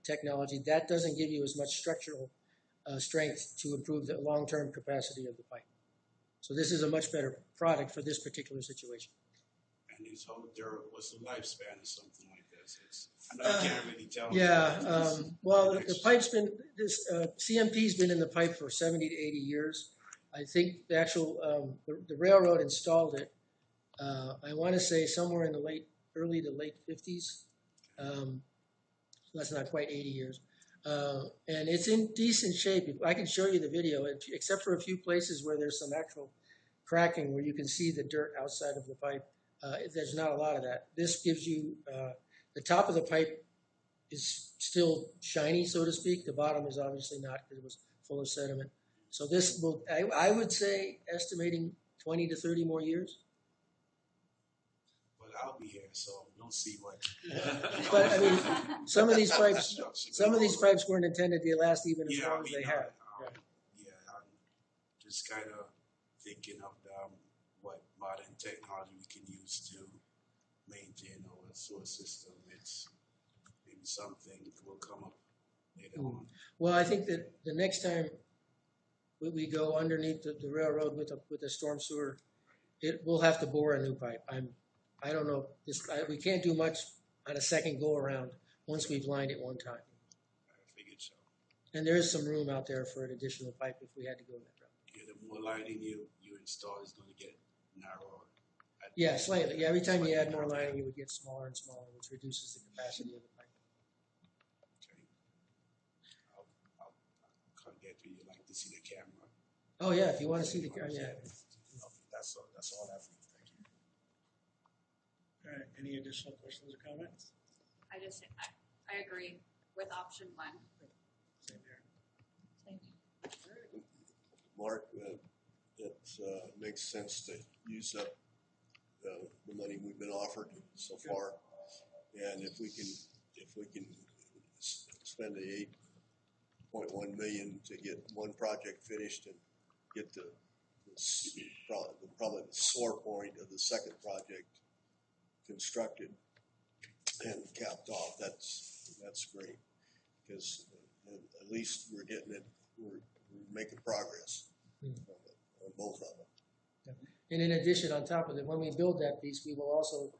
technology, that doesn't give you as much structural strength to improve the long-term capacity of the pipe. So this is a much better product for this particular situation. And what's the lifespan of something like this? I know you can't really tell. Well, the pipe's been, CMP's been in the pipe for 70 to 80 years. I think the actual, the railroad installed it, I want to say somewhere in the early to late 50s. That's not quite 80 years. And it's in decent shape. I can show you the video, except for a few places where there's some actual cracking where you can see the dirt outside of the pipe. There's not a lot of that. This gives you, the top of the pipe is still shiny, so to speak. The bottom is obviously not because it was full of sediment. So this will, I would say, estimating 20 to 30 more years. Well, I'll be here, so we'll see what. But I mean, some of these pipes weren't intended to last even as long as they have. I'm just kind of thinking of what modern technology we can use to maintain our sewer system. It's maybe something will come up later on. Well, I think that the next time we go underneath the railroad with a storm sewer, we'll have to bore a new pipe. I don't know. We can't do much on a second go around once we've lined it one time. I figured so. And there is some room out there for an additional pipe if we had to go that route. Yeah, the more lining you install is going to get narrower. Yeah, slightly. Yeah, every time you add more lining, it would get smaller and smaller, which reduces the capacity of the pipe. Okay. get to, you like to see the camera. Oh, yeah, if you want to see the, yeah. That's all I have. Thank you. All right, any additional questions or comments? I agree with option one. Same here. Mark, it makes sense to use up the money we've been offered so far. And if we can spend the 8.1 million to get one project finished and get probably the sore point of the second project constructed and capped off, that's great, because at least we're getting it, we're making progress on both of them. And in addition, on top of it, when we build that piece, we will also,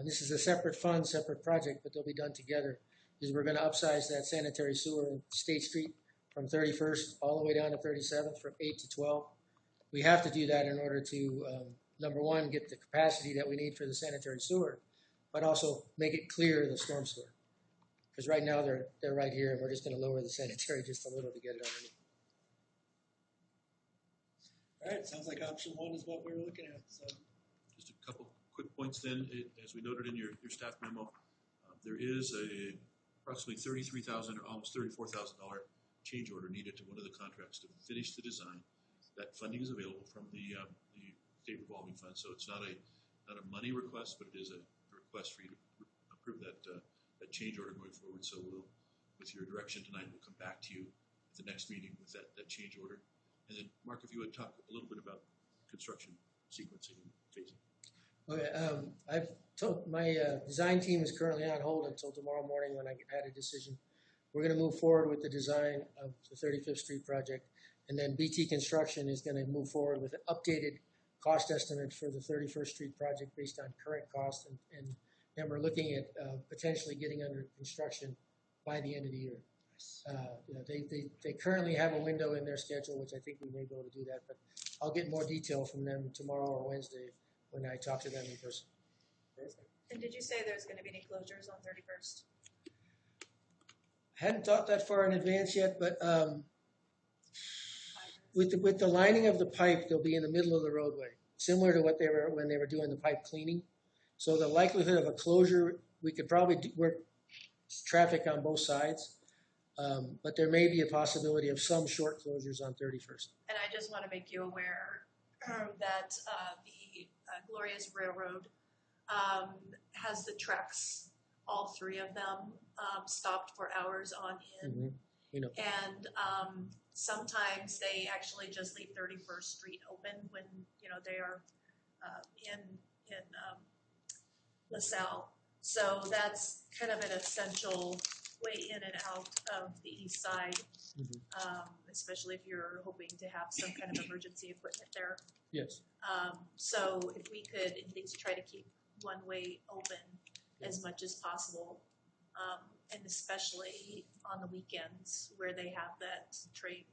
this is a separate fund, separate project, but they'll be done together, is we're going to upsize that sanitary sewer in State Street from 31st all the way down to 37th, from 8 to 12. We have to do that in order to, number one, get the capacity that we need for the sanitary sewer, but also make it clear the storm sewer. Because right now they're right here, and we're just going to lower the sanitary just a little to get it underneath. All right, sounds like option one is what we were looking at, so. Just a couple quick points then. As we noted in your staff memo, there is approximately $33,000 or almost $34,000 change order needed to one of the contracts to finish the design. That funding is available from the state revolving fund, so it's not a money request, but it is a request for you to approve that change order going forward. So we'll, with your direction tonight, we'll come back to you at the next meeting with that change order. And then, Mark, if you would talk a little bit about construction sequencing and phasing. Okay, I've told my design team is currently on hold until tomorrow morning when I had a decision. We're going to move forward with the design of the 35th Street project, and then BT Construction is going to move forward with an updated cost estimate for the 31st Street project based on current cost, and then we're looking at potentially getting under construction by the end of the year. They currently have a window in their schedule, which I think we may be able to do that, but I'll get more detail from them tomorrow or Wednesday when I talk to them in person. And did you say there's going to be any closures on 31st? I hadn't thought that far in advance yet, but with the lining of the pipe, they'll be in the middle of the roadway, similar to what they were when they were doing the pipe cleaning. So the likelihood of a closure, we could probably work traffic on both sides. But there may be a possibility of some short closures on 31st. And I just want to make you aware that the Glorious Railroad has the trucks, all three of them, stopped for hours on end. Mm-hmm. You know. And sometimes they actually just leave 31st Street open when they are in LaSalle. So that's kind of an essential way in and out of the east side, especially if you're hoping to have some kind of emergency equipment there. Yes. So if we could at least try to keep one way open as much as possible, and especially on the weekends where they have that train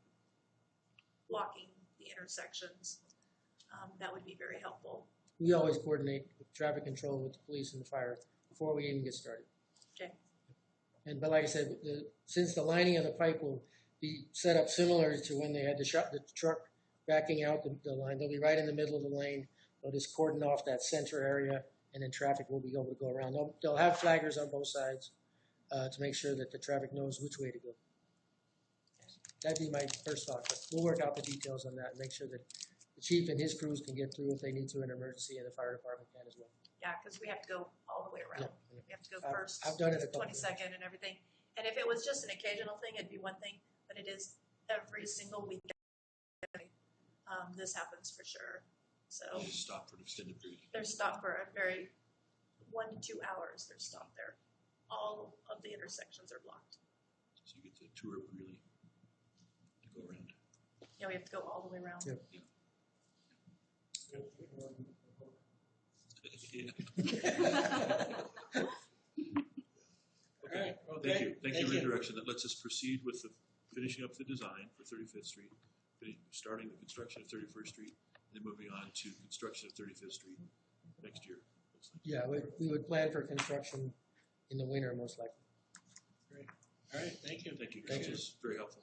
blocking the intersections, that would be very helpful. We always coordinate with traffic control with the police and the fire before we even get started. Okay. But like I said, since the lining of the pipe will be set up similar to when they had the truck backing out the line, they'll be right in the middle of the lane. They'll just cordon off that center area, and then traffic will be able to go around. They'll have flaggers on both sides to make sure that the traffic knows which way to go. That'd be my first thought, but we'll work out the details on that and make sure that the chief and his crews can get through if they need to in an emergency, and the fire department can as well. Yeah, because we have to go all the way around. Yeah. We have to go first, I've done it a couple 22nd and everything. And if it was just an occasional thing, it'd be one thing, but it is every single weekend. This happens for sure. So Stop for an extended period. they're stopped for a very 1 to 2 hours. They're stopped there. All of the intersections are blocked. So you get to tour really to go around. Yeah, we have to go all the way around. Yep. All right, Thank okay. you. Thank you for your direction. That lets us proceed with the finishing up the design for 35th Street, starting the construction of 31st Street, and then moving on to construction of 35th Street next year. Yeah, we would plan for construction in the winter most likely. Great. All right, thank you. Thank you. Thank This you. is very helpful.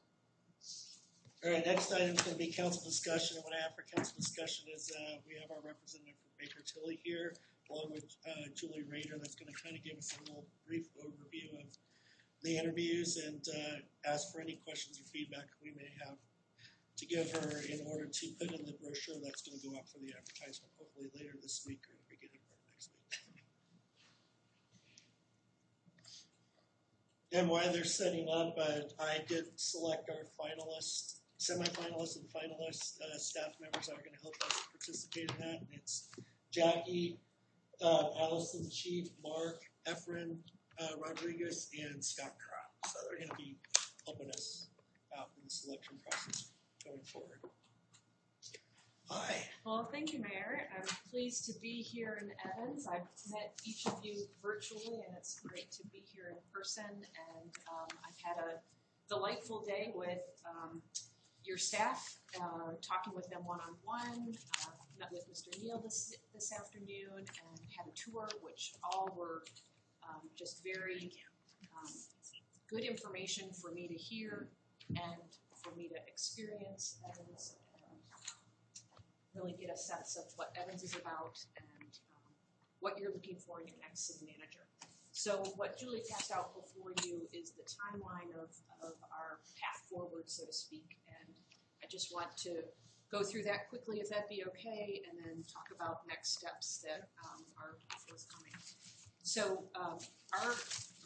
All right, next item is going to be council discussion. And what I have for council discussion is we have our representative from Baker Tilly here, along with Julie Rader, that's going to kind of give us a little brief overview of the interviews and ask for any questions or feedback we may have to give her in order to put in the brochure that's going to go out for the advertisement, hopefully later this week or the beginning of next week. And while they're setting up, I did select our finalists, semifinalists and finalists, staff members that are going to help us participate in that. And it's Jackie, Allison Chief, Mark, Efren, Rodriguez, and Scott Crow. So they're going to be helping us out in the selection process going forward. Hi. Well, thank you, Mayor. I'm pleased to be here in Evans. I've met each of you virtually, and it's great to be here in person. And I've had a delightful day with your staff, talking with them one-on-one. Met with Mr. Neal this afternoon and had a tour, which all were just very good information for me to hear and for me to experience Evans and really get a sense of what Evans is about and what you're looking for in your next city manager. So what Julie passed out before you is the timeline of our path forward, so to speak, and I just want to go through that quickly, if that'd be okay, and then talk about next steps that are forthcoming. So our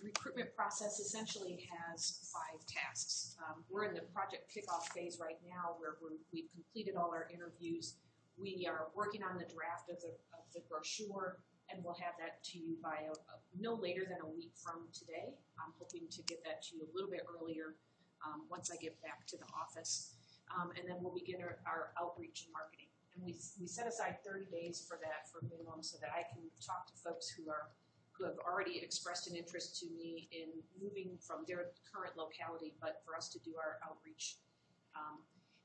recruitment process essentially has 5 tasks. We're in the project kickoff phase right now where we've completed all our interviews. We are working on the draft of the brochure, and we'll have that to you by no later than a week from today. I'm hoping to get that to you a little bit earlier once I get back to the office. And then we'll begin our outreach and marketing. And we set aside 30 days for that for minimum so that I can talk to folks who have already expressed an interest to me in moving from their current locality, but for us to do our outreach.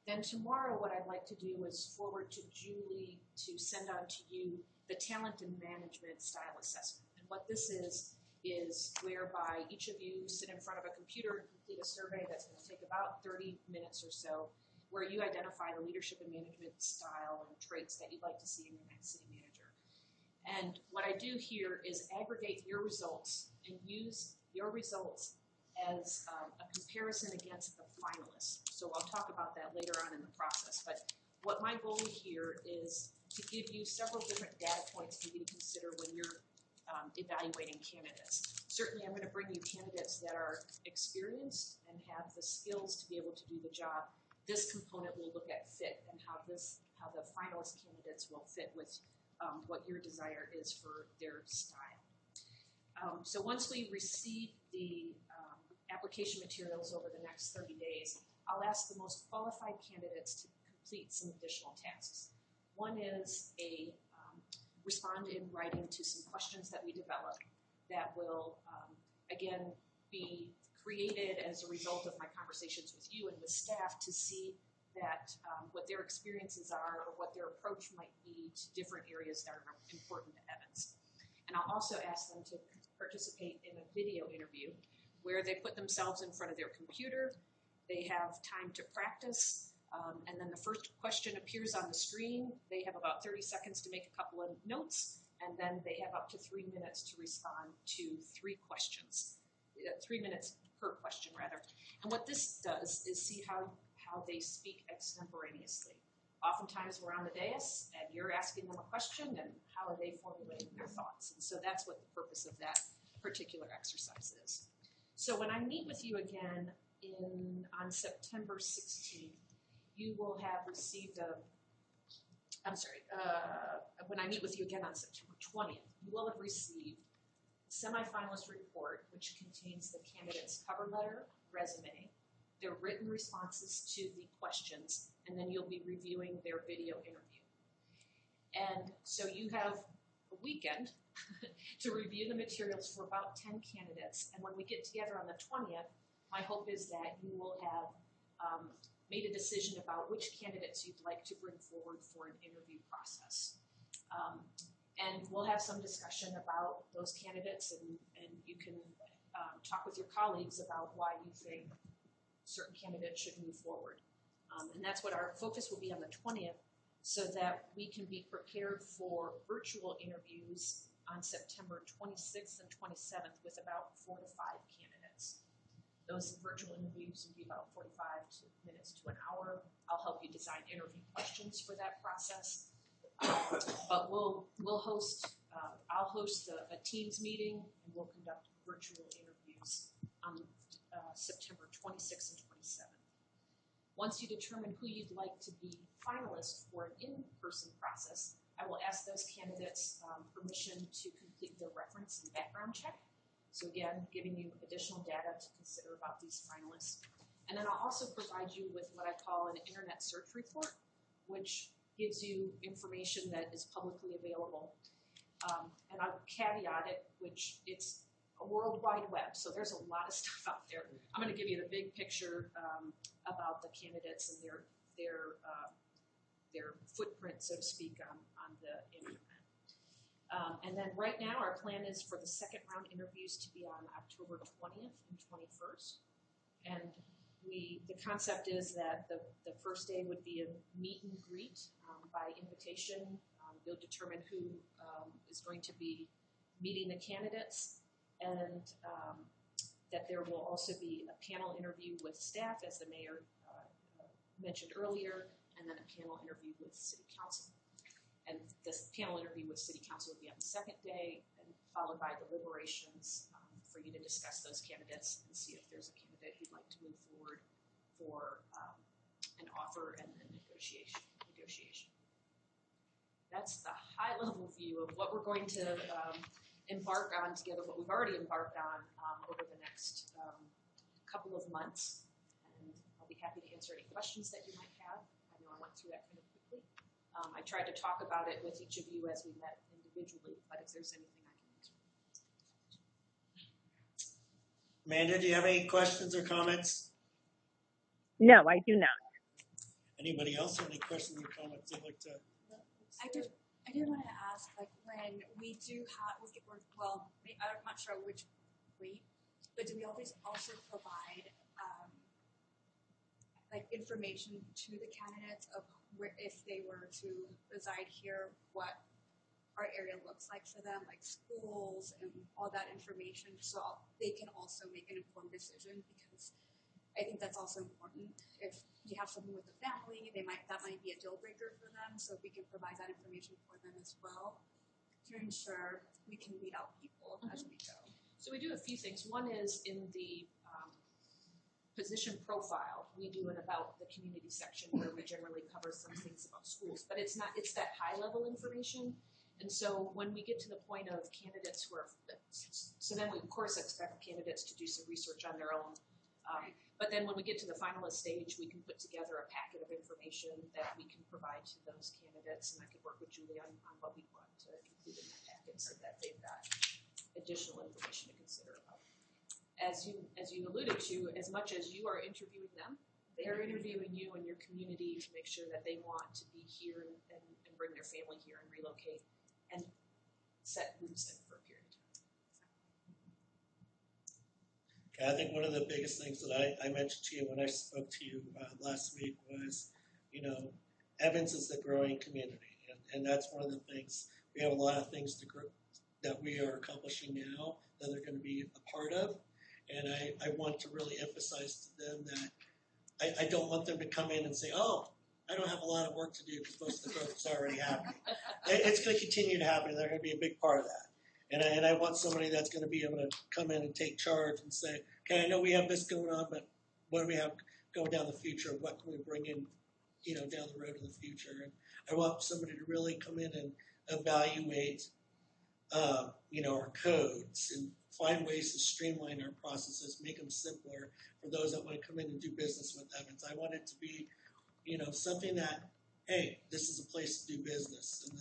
Then tomorrow what I'd like to do is forward to Julie to send on to you the talent and management style assessment. And what this is whereby each of you sit in front of a computer and complete a survey that's going to take about 30 minutes or so, where you identify the leadership and management style and traits that you'd like to see in your next city manager. And what I do here is aggregate your results and use your results as a comparison against the finalists. So I'll talk about that later on in the process. But what my goal here is to give you several different data points for you to consider when you're evaluating candidates. Certainly I'm going to bring you candidates that are experienced and have the skills to be able to do the job. This component will look at fit and how the finalist candidates will fit with what your desire is for their style. So once we receive the application materials over the next 30 days, I'll ask the most qualified candidates to complete some additional tasks. One is respond in writing to some questions that we develop that will, again, be created as a result of my conversations with you and with staff to see that what their experiences are or what their approach might be to different areas that are important to Evans. And I'll also ask them to participate in a video interview where they put themselves in front of their computer, they have time to practice, and then the first question appears on the screen. They have about 30 seconds to make a couple of notes, and then they have up to 3 minutes to respond to 3 questions. 3 minutes per question, rather. And what this does is see how they speak extemporaneously. Oftentimes we're on the dais, and you're asking them a question, and how are they formulating their thoughts? And so that's what the purpose of that particular exercise is. So when I meet with you again on September 16th, you will have received when I meet with you again on September 20th, you will have received a semifinalist report, which contains the candidate's cover letter, resume, their written responses to the questions, and then you'll be reviewing their video interview. And so you have a weekend to review the materials for about 10 candidates, and when we get together on the 20th, my hope is that you will have made a decision about which candidates you'd like to bring forward for an interview process. And we'll have some discussion about those candidates, and you can talk with your colleagues about why you think certain candidates should move forward. And that's what our focus will be on the 20th, so that we can be prepared for virtual interviews on September 26th and 27th with about 4 to 5 candidates. Those virtual interviews will be about 45 minutes to an hour. I'll help you design interview questions for that process. But I'll host a Teams meeting, and we'll conduct virtual interviews on September 26th and 27th. Once you determine who you'd like to be finalists for an in-person process, I will ask those candidates permission to complete their reference and background check. So again, giving you additional data to consider about these finalists. And then I'll also provide you with what I call an internet search report, which gives you information that is publicly available. And I'll caveat it, which it's a World Wide Web, so there's a lot of stuff out there. I'm going to give you the big picture about the candidates and their footprint, so to speak, on the internet. And then right now, our plan is for the second round interviews to be on October 20th and 21st. And the concept is that the first day would be a meet and greet by invitation. You'll determine who is going to be meeting the candidates, and that there will also be a panel interview with staff, as the mayor mentioned earlier, and then a panel interview with city council. And this panel interview with city council will be on the second day, and followed by deliberations for you to discuss those candidates and see if there's a candidate you'd like to move forward for an offer and then negotiation. That's the high-level view of what we're going to embark on together, what we've already embarked on over the next couple of months. And I'll be happy to answer any questions that you might have. I know I went through that kind of quickly. I tried to talk about it with each of you as we met individually, but if there's anything I can answer. Amanda, do you have any questions or comments? No, I do not. Anybody else have any questions or comments they'd like to? I did want to ask, like, when we do have, well, I'm not sure which rate, but do we always also provide like information to the candidates of where, if they were to reside here, what our area looks like for them, like schools and all that information, so they can also make an informed decision? Because I think that's also important. If you have someone with a family, that might be a deal breaker for them. So if we can provide that information for them as well to ensure we can weed out people as we go. So we do a few things. One is in the position profile, we do an about the community section where we generally cover some things about schools, but it's that high level information. And so when we get to the point of candidates who are, so then we of course expect candidates to do some research on their own. But then when we get to the finalist stage, we can put together a packet of information that we can provide to those candidates, and I could work with Julie on what we want to include in that packet so that they've got additional information to consider about. As you alluded to, as much as you are interviewing them, they are interviewing you and your community to make sure that they want to be here and bring their family here and relocate and set roots in for a period of time. Okay, I think one of the biggest things that I mentioned to you when I spoke to you last week was, Evans is the growing community, and that's one of the things. We have a lot of things that we are accomplishing now that they're going to be a part of, and I want to really emphasize to them that I don't want them to come in and say, oh, I don't have a lot of work to do because most of the growth is already happening. It's going to continue to happen, and they're going to be a big part of that. And I want somebody that's going to be able to come in and take charge and say, okay, I know we have this going on, but what do we have going down the future? What can we bring in, down the road in the future? And I want somebody to really come in and evaluate, our codes and find ways to streamline our processes, make them simpler for those that want to come in and do business with Evans. I want it to be, something that, hey, this is a place to do business, and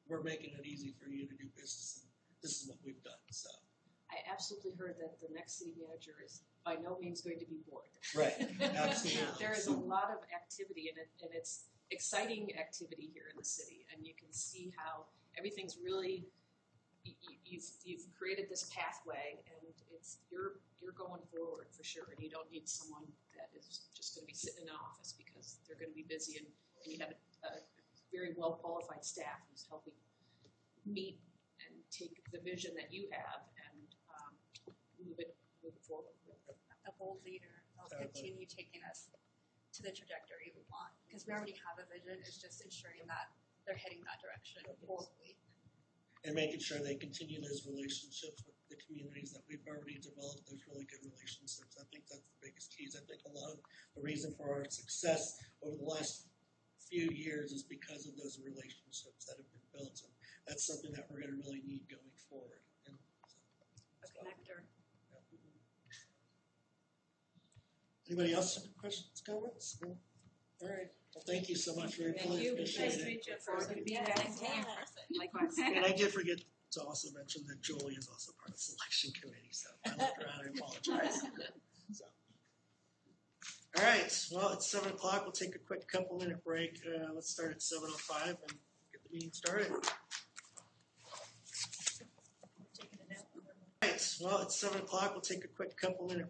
we're making it easy for you to do business. This is what we've done. So I absolutely heard that the next city manager is by no means going to be bored. Right, absolutely. There is a lot of activity in it, and it's exciting activity here in the city. And you can see how everything's really you've created this pathway, and you're going forward for sure. And you don't need someone that is just going to be sitting in an office because they're going to be busy, and you have a very well qualified staff who's helping meet and take the vision that you have and move it forward. A bold leader will continue taking us to the trajectory we want, because we already have a vision. It's just ensuring that they're heading that direction boldly. And making sure they continue those relationships with the communities that we've already developed, those really good relationships. I think that's the biggest keys. I think a lot of the reason for our success over the last few years is because of those relationships that have been built. And that's something that we're going to really need going forward. And A connector. anybody else have questions, comments? No? All right. Well, thank you so much. Really Thank you. appreciate Nice to it. meet you. Forward to being back in person. Likewise. And I did forget to also mention that Julie is also part of the selection committee, so if I left her out, I apologize. So. All right, well, it's 7 o'clock. We'll take a quick couple-minute break. Let's start at 7:05 and get the meeting started. All right, well, it's 7 o'clock. We'll take a quick couple-minute break.